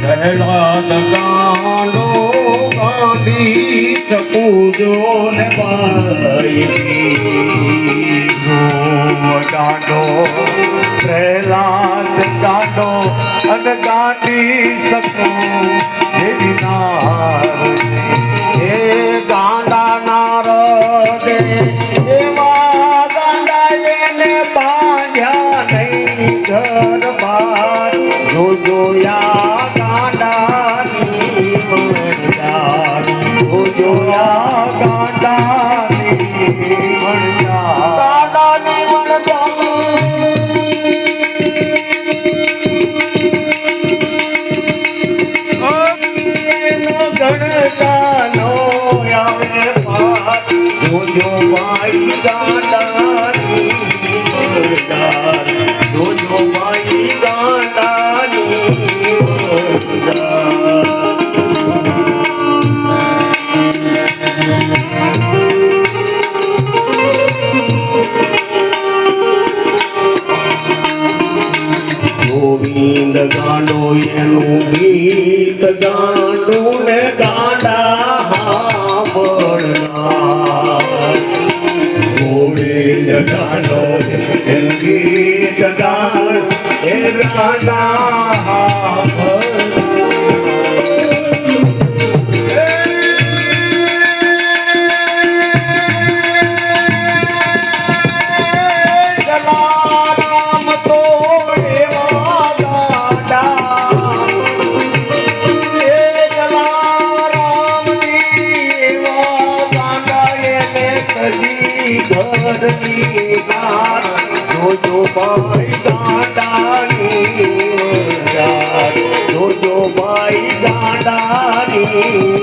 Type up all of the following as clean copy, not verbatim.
પ્રહલાદ ગાંડો ગાંધી ચકુજો ને બાઈ ગાંડો પ્રહલાદ ગાંડો અને ગાંધી શકું જેવી નાર એ ગાંડા નારદે એવા ગાંડા એને બાંધ્યા નહીં ઘર બાર જો જોયા ગાંડાની વણજાર જો જોયા ગાંડાની વણજાર ગાંડાની વણજાર ગણતાનો આવે પાર જોજો ભાઈ ગાંડાની વણજાર જોજો ભાઈ ગાંડાની વણજાર ગોવિંદ ગાંડો એનું ગીત ગાંડું ને ગાંડા સાંભળનાર ગોવિંદ ગાંડો એનું ગીત ગાંડ એ ગાંડા જોજો ભાઈ ગાંડાની વણજાર જોજો ભાઈ ગાંડાની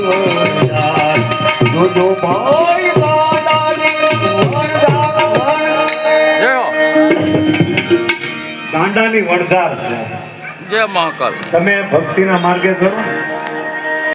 વણજાર જોજો ભાઈ ગાંડાની ગાંડાની વણઝાર છે. જય મહાકાલ. તમે ભક્તિના માર્ગે ચલો.